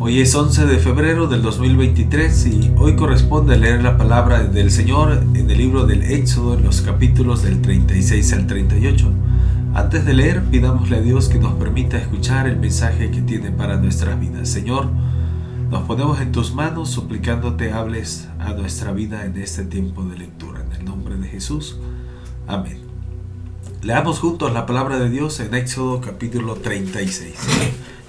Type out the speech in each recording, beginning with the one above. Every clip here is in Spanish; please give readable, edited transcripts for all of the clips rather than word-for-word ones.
Hoy es 11 de febrero del 2023 y hoy corresponde leer la palabra del Señor en el libro del Éxodo, en los capítulos del 36 al 38. Antes de leer, pidámosle a Dios que nos permita escuchar el mensaje que tiene para nuestras vidas. Señor, nos ponemos en tus manos suplicándote hables a nuestra vida en este tiempo de lectura. En el nombre de Jesús. Amén. Leamos juntos la palabra de Dios en Éxodo capítulo 36.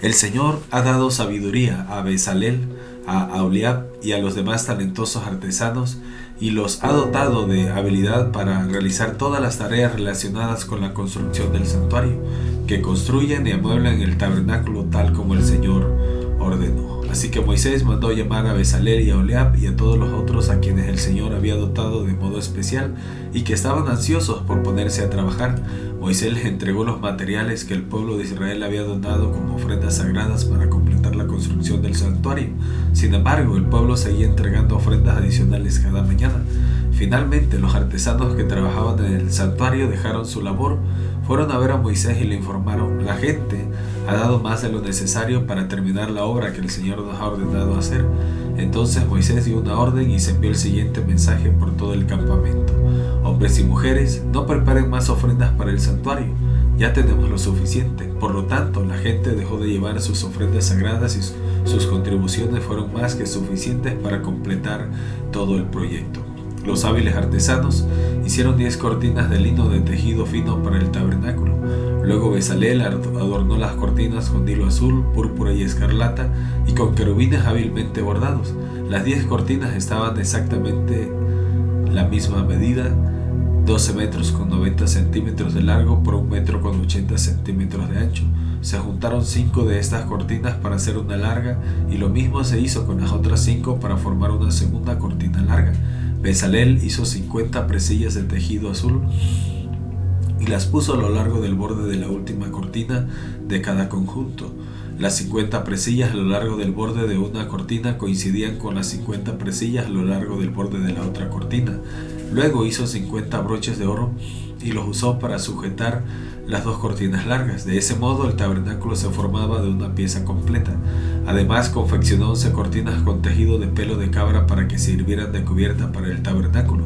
El Señor ha dado sabiduría a Bezalel, a Aholiab y a los demás talentosos artesanos y los ha dotado de habilidad para realizar todas las tareas relacionadas con la construcción del santuario, que construyan y amueblan el tabernáculo tal como el Señor ordenó. Así que Moisés mandó llamar a Bezalel y a Aholiab y a todos los otros a quienes el Señor había dotado de modo especial y que estaban ansiosos por ponerse a trabajar. Moisés les entregó los materiales que el pueblo de Israel había donado como ofrendas sagradas para completar la construcción del santuario. Sin embargo, el pueblo seguía entregando ofrendas adicionales cada mañana. Finalmente, los artesanos que trabajaban en el santuario dejaron su labor, fueron a ver a Moisés y le informaron: la gente ha dado más de lo necesario para terminar la obra que el Señor nos ha ordenado hacer. Entonces Moisés dio una orden y se envió el siguiente mensaje por todo el campamento: hombres y mujeres, no preparen más ofrendas para el santuario, ya tenemos lo suficiente. Por lo tanto, la gente dejó de llevar sus ofrendas sagradas y sus contribuciones fueron más que suficientes para completar todo el proyecto. Los hábiles artesanos hicieron 10 cortinas de lino de tejido fino para el tabernáculo. Luego Bezalel adornó las cortinas con hilo azul, púrpura y escarlata y con querubines hábilmente bordados. Las 10 cortinas estaban exactamente la misma medida, 12 metros con 90 centímetros de largo por 1 metro con 80 centímetros de ancho. Se juntaron 5 de estas cortinas para hacer una larga y lo mismo se hizo con las otras 5 para formar una segunda cortina larga. Bezalel hizo 50 presillas de tejido azul y las puso a lo largo del borde de la última cortina de cada conjunto. Las 50 presillas a lo largo del borde de una cortina coincidían con las 50 presillas a lo largo del borde de la otra cortina. Luego hizo 50 broches de oro y los usó para sujetar las 2 cortinas largas. De ese modo el tabernáculo se formaba de una pieza completa. Además confeccionó 11 cortinas con tejido de pelo de cabra para que sirvieran de cubierta para el tabernáculo.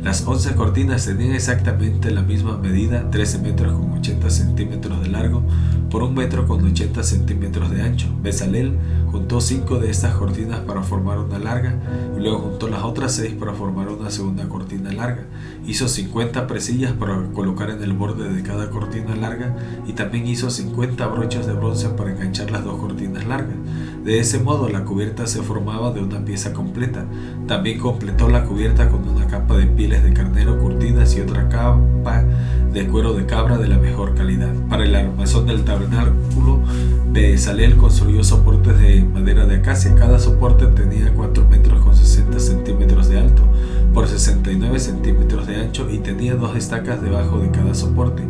Las 11 cortinas tenían exactamente la misma medida, 13 metros con 80 centímetros de largo por 1 metro con 80 centímetros de ancho. Bezalel juntó 5 de estas cortinas para formar una larga y luego juntó las otras 6 para formar una segunda cortina larga. Hizo 50 presillas para colocar en el borde de cada cortina larga y también hizo 50 broches de bronce para enganchar las 2 cortinas largas. De ese modo la cubierta se formaba de una pieza completa. También completó la cubierta con una capa de pieles de carnero curtidas y otra capa de cuero de cabra de la mejor calidad. Para el armazón del tabernáculo, Bezalel construyó soportes de madera de acacia. Cada soporte tenía 4 metros con 60 centímetros de alto por 69 centímetros de ancho y tenía 2 estacas debajo de cada soporte.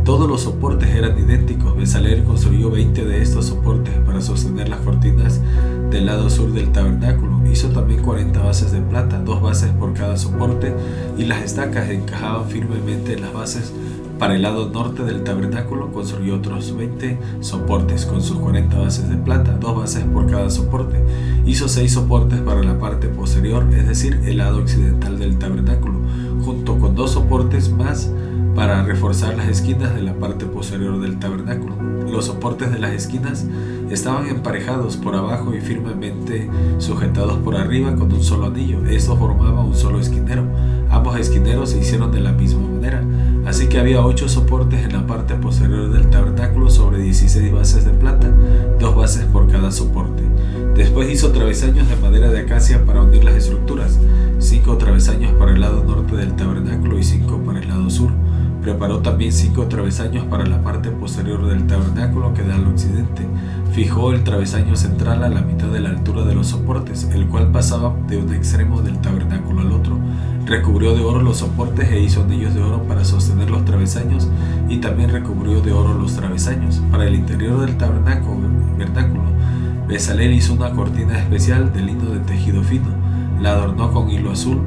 Todos los soportes eran idénticos. Bezalel construyó 20 de estos soportes para sostener las cortinas del lado sur del tabernáculo. Hizo también 40 bases de plata, 2 bases por cada soporte, y las estacas encajaban firmemente en las bases. Para el lado norte del tabernáculo construyó otros 20 soportes con sus 40 bases de plata, 2 bases por cada soporte. Hizo 6 soportes para la parte posterior, es decir, el lado occidental del tabernáculo, junto con 2 soportes más para reforzar las esquinas de la parte posterior del tabernáculo. Los soportes de las esquinas estaban emparejados por abajo y firmemente sujetados por arriba con un solo anillo. Esto formaba un solo esquinero. Ambos esquineros se hicieron de la misma manera. Así que había 8 soportes en la parte posterior del tabernáculo sobre 16 bases de plata, 2 bases por cada soporte. Después hizo travesaños de madera de acacia para unir las estructuras, 5 travesaños para el lado norte del tabernáculo y 5 para el lado sur. Preparó también 5 travesaños para la parte posterior del tabernáculo que da al occidente. Fijó el travesaño central a la mitad de la altura de los soportes, el cual pasaba de un extremo del tabernáculo al otro. Recubrió de oro los soportes e hizo anillos de oro para sostener los travesaños y también recubrió de oro los travesaños. Para el interior del tabernáculo, Bezalel hizo una cortina especial de lino de tejido fino. La adornó con hilo azul,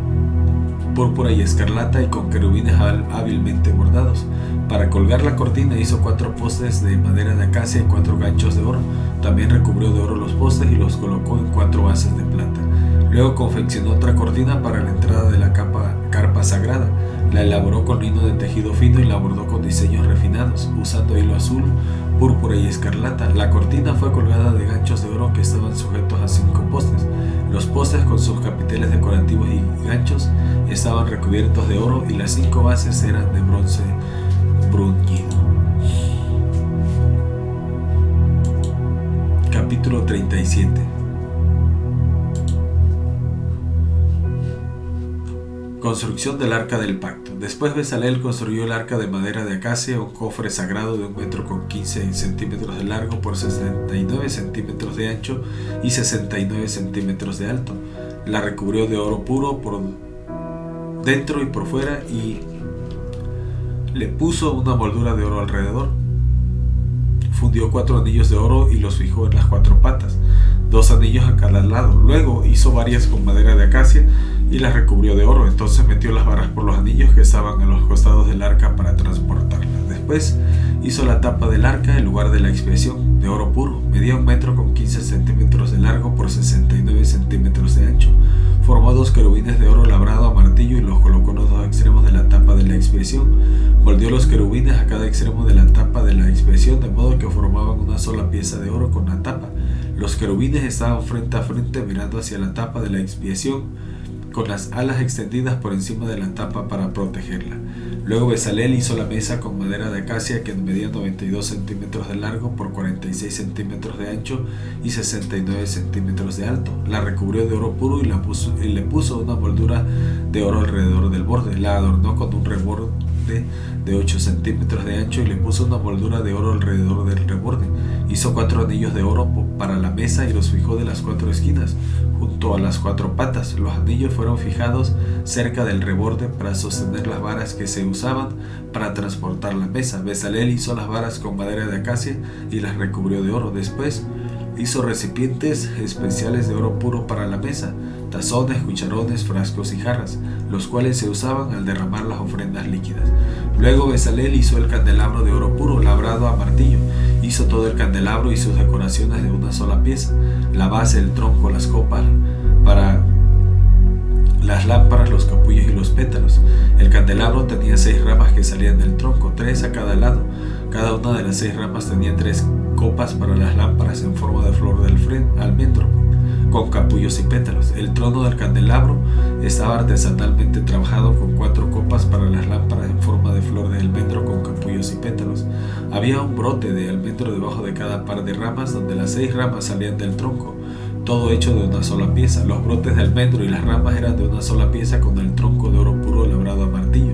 púrpura y escarlata y con querubines hábilmente bordados. Para colgar la cortina hizo 4 postes de madera de acacia y 4 ganchos de oro. También recubrió de oro los postes y los colocó en 4 bases de plata. Luego confeccionó otra cortina para la entrada de la carpa sagrada. La elaboró con lino de tejido fino y la bordó con diseños refinados, usando hilo azul, púrpura y escarlata. La cortina fue colgada de ganchos de oro que estaban sujetos a 5 postes. Los postes, con sus capiteles decorativos y ganchos, estaban recubiertos de oro y las 5 bases eran de bronce bruñido. Capítulo 37. Construcción del Arca del Pacto. Después Bezaleel construyó el arca de madera de acacia, un cofre sagrado de 1 metro con 15 centímetros de largo por 69 centímetros de ancho y 69 centímetros de alto. La recubrió de oro puro por dentro y por fuera y le puso una moldura de oro alrededor. Fundió 4 anillos de oro y los fijó en las 4 patas, 2 anillos a cada lado. Luego hizo varias con madera de acacia y las recubrió de oro. Entonces metió las varas por los anillos que estaban a los costados del arca para transportarla. Después hizo la tapa del arca, el lugar de la expiación, de oro puro. Medía 1 metro con 15 centímetros de largo por 69 centímetros de ancho. Formó 2 querubines de oro labrado a martillo y los colocó en los 2 extremos de la tapa de la expiación. Volvió los querubines a cada extremo de la tapa de la expiación, de modo que formaban una sola pieza de oro con la tapa. Los querubines estaban frente a frente mirando hacia la tapa de la expiación, con las alas extendidas por encima de la tapa para protegerla. Luego Bezaleel hizo la mesa con madera de acacia que medía 92 centímetros de largo por 46 centímetros de ancho y 69 centímetros de alto. La recubrió de oro puro y le puso una moldura de oro alrededor del borde. La adornó con un reborde de 8 centímetros de ancho y le puso una moldura de oro alrededor del reborde. Hizo 4 anillos de oro para la mesa y los fijó de las 4 esquinas, junto a las 4 patas. Los anillos fueron fijados cerca del reborde para sostener las varas que se usaban para transportar la mesa. Bezaleel hizo las varas con madera de acacia y las recubrió de oro. Después hizo recipientes especiales de oro puro para la mesa, tazones, cucharones, frascos y jarras, los cuales se usaban al derramar las ofrendas líquidas. Luego Bezaleel hizo el candelabro de oro puro, labrado a martillo. Hizo todo el candelabro y sus decoraciones de una sola pieza, la base, el tronco, las copas para las lámparas, los capullos y los pétalos. El candelabro tenía 6 ramas que salían del tronco, 3 a cada lado. Cada una de las 6 ramas tenía 3 copas para las lámparas en forma de flor del almendro, con capullos y pétalos. El trono del candelabro estaba artesanalmente trabajado con 4 copas para las lámparas en forma de flor de almendro con capullos y pétalos. Había un brote de almendro debajo de cada par de ramas, donde las 6 ramas salían del tronco, todo hecho de una sola pieza. Los brotes de almendro y las ramas eran de una sola pieza con el tronco de oro puro labrado a martillo.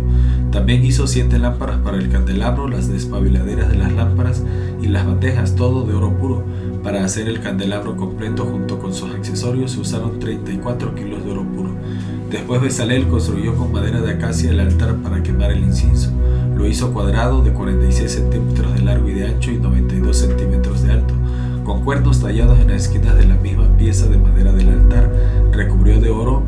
También hizo 7 lámparas para el candelabro, las despabiladeras de las lámparas y las bandejas, todo de oro puro. Para hacer el candelabro completo junto con sus accesorios se usaron 34 kilos de oro puro. Después Bezaleel construyó con madera de acacia el altar para quemar el incienso. Lo hizo cuadrado de 46 centímetros de largo y de ancho y 92 centímetros de alto, con cuernos tallados en las esquinas de la misma pieza de madera del altar. Recubrió de oro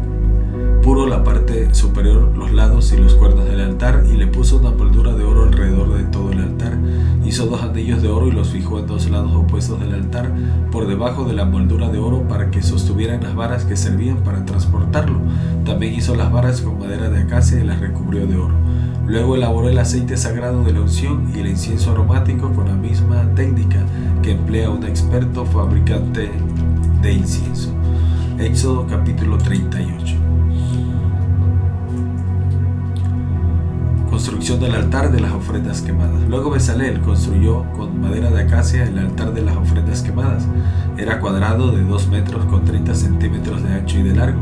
puro la parte superior, los lados y los cuernos del altar y le puso una moldura de oro alrededor de todo el altar. Hizo 2 anillos de oro y los fijó en 2 lados opuestos del altar por debajo de la moldura de oro para que sostuvieran las varas que servían para transportarlo. También hizo las varas con madera de acacia y las recubrió de oro. Luego elaboró el aceite sagrado de la unción y el incienso aromático con la misma técnica que emplea un experto fabricante de incienso. Éxodo capítulo 38. Construcción del altar de las ofrendas quemadas. Luego Bezaleel construyó con madera de acacia el altar de las ofrendas quemadas. Era cuadrado de 2 metros con 30 centímetros de ancho y de largo,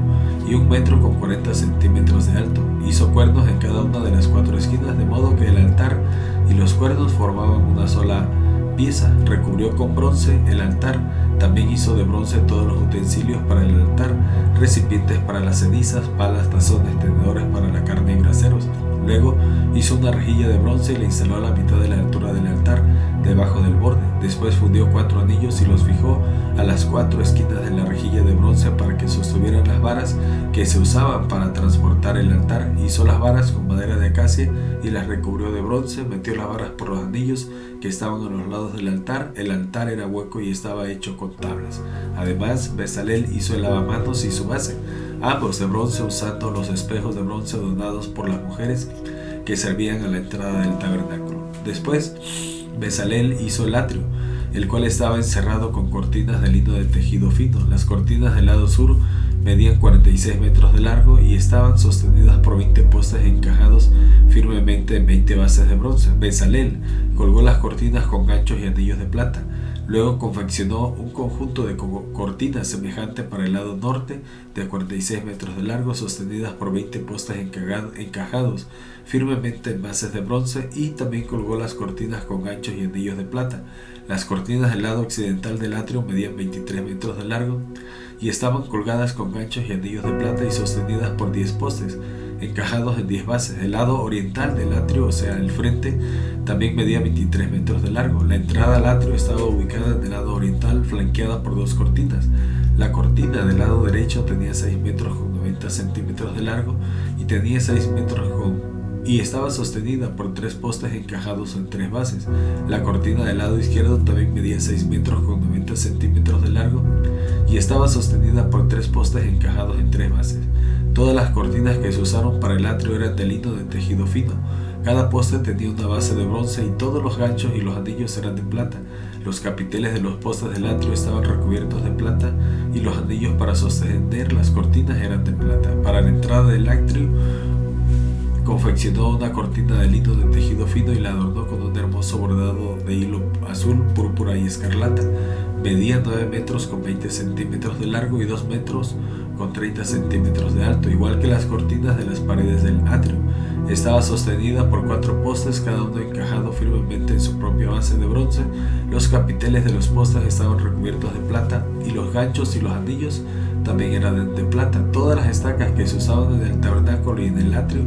y 1 metro con 40 centímetros de alto. Hizo cuernos en cada una de las 4 esquinas, de modo que el altar y los cuernos formaban una sola pieza. Recubrió con bronce el altar. También hizo de bronce todos los utensilios para el altar, recipientes para las cenizas, palas, tazones, tenedores para la carne y braseros. Luego hizo una rejilla de bronce y la instaló a la mitad de la altura del altar, debajo del borde. Después fundió 4 anillos y los fijó a las 4 esquinas de la rejilla de bronce para que sostuvieran las varas que se usaban para transportar el altar. Hizo las varas con madera de acacia y las recubrió de bronce. Metió las varas por los anillos que estaban a los lados del altar. El altar era hueco y estaba hecho con tablas. Además, Bezalel hizo el lavamanos y su base, ambos de bronce, usando los espejos de bronce donados por las mujeres que servían a la entrada del tabernáculo. Después, Bezalel hizo el atrio, el cual estaba encerrado con cortinas de lino de tejido fino. Las cortinas del lado sur medían 46 metros de largo y estaban sostenidas por 20 postes encajados firmemente en 20 bases de bronce. Bezalel colgó las cortinas con ganchos y anillos de plata. Luego confeccionó un conjunto de cortinas semejante para el lado norte de 46 metros de largo, sostenidas por 20 postes encajados firmemente en bases de bronce, y también colgó las cortinas con ganchos y anillos de plata. Las cortinas del lado occidental del atrio medían 23 metros de largo y estaban colgadas con ganchos y anillos de plata y sostenidas por 10 postes encajados en 10 bases. El lado oriental del atrio, o sea, el frente, también medía 23 metros de largo. La entrada al atrio estaba ubicada en el lado oriental, flanqueada por 2 cortinas. La cortina del lado derecho tenía 6 metros con 90 centímetros de largo y tenía 6 metros y estaba sostenida por 3 postes encajados en 3 bases. La cortina del lado izquierdo también medía 6 metros con 90 centímetros de largo y estaba sostenida por 3 postes encajados en 3 bases. Todas las cortinas que se usaron para el atrio eran de lino de tejido fino. Cada poste tenía una base de bronce y todos los ganchos y los anillos eran de plata. Los capiteles de los postes del atrio estaban recubiertos de plata y los anillos para sostener las cortinas eran de plata. Para la entrada del atrio confeccionó una cortina de lino de tejido fino y la adornó con un hermoso bordado de hilo azul, púrpura y escarlata. Medía 9 metros con 20 centímetros de largo y 2 metros con 30 centímetros de alto, igual que las cortinas de las paredes del atrio. Estaba sostenida por 4 postes, cada uno encajado firmemente en su propia base de bronce. Los capiteles de los postes estaban recubiertos de plata y los ganchos y los anillos también eran de plata. Todas las estacas que se usaban en el tabernáculo y en el atrio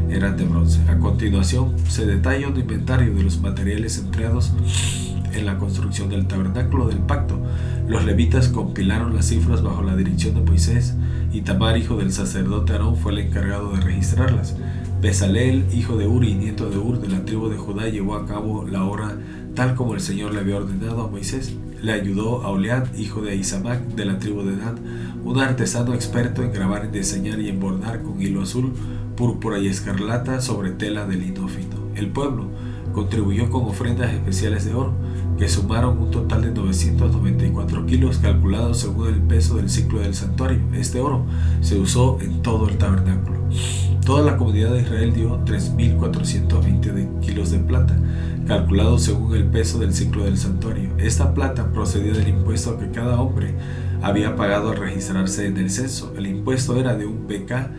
eran de bronce. A continuación se detalla un inventario de los materiales empleados en la construcción del tabernáculo del pacto. Los levitas compilaron las cifras bajo la dirección de Moisés, y Tamar, hijo del sacerdote Aarón, fue el encargado de registrarlas. Bezalel, hijo de Uri y nieto de Ur de la tribu de Judá, llevó a cabo la obra tal como el Señor le había ordenado a Moisés. Le ayudó a Olead, hijo de Isamac de la tribu de Dan, un artesano experto en grabar, en diseñar y en bordar con hilo azul, púrpura y escarlata sobre tela de lino fino. El pueblo contribuyó con ofrendas especiales de oro, que sumaron un total de 994 kilos, calculados según el peso del ciclo del santuario. Este oro se usó en todo el tabernáculo. Toda la comunidad de Israel dio 3,420 kilos de plata, calculado según el peso del ciclo del santuario. Esta plata procedía del impuesto que cada hombre había pagado al registrarse en el censo. El impuesto era de un beca,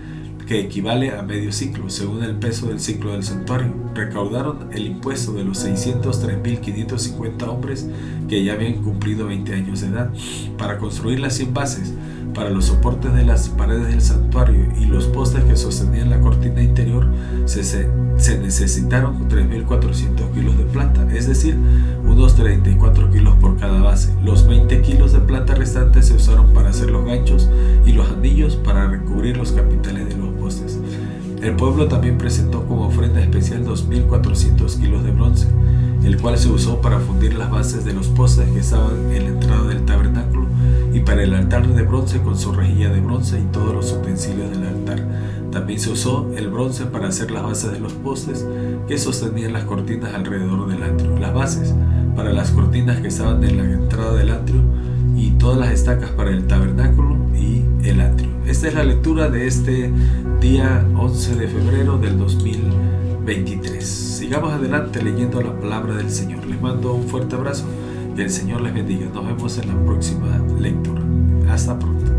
que equivale a medio ciclo, según el peso del ciclo del santuario. Recaudaron el impuesto de los 603.550 hombres que ya habían cumplido 20 años de edad. Para construir las 100 bases, para los soportes de las paredes del santuario y los postes que sostenían la cortina interior, se necesitaron 3.400 kilos de plata, es decir, unos 34 kilos por cada base. Los 20 kilos de plata restantes se usaron para hacer los ganchos y los anillos para recubrir los capiteles de los postes. El pueblo también presentó como ofrenda especial 2.400 kilos de bronce, el cual se usó para fundir las bases de los postes que estaban en la entrada del tabernáculo y para el altar de bronce con su rejilla de bronce y todos los utensilios del altar. También se usó el bronce para hacer las bases de los postes que sostenían las cortinas alrededor del atrio, las bases para las cortinas que estaban en la entrada del atrio y todas las estacas para el tabernáculo y el atrio. Esta es la lectura de este día 11 de febrero del 2023. Sigamos adelante leyendo la palabra del Señor. Les mando un fuerte abrazo. Que el Señor les bendiga. Nos vemos en la próxima lectura. Hasta pronto.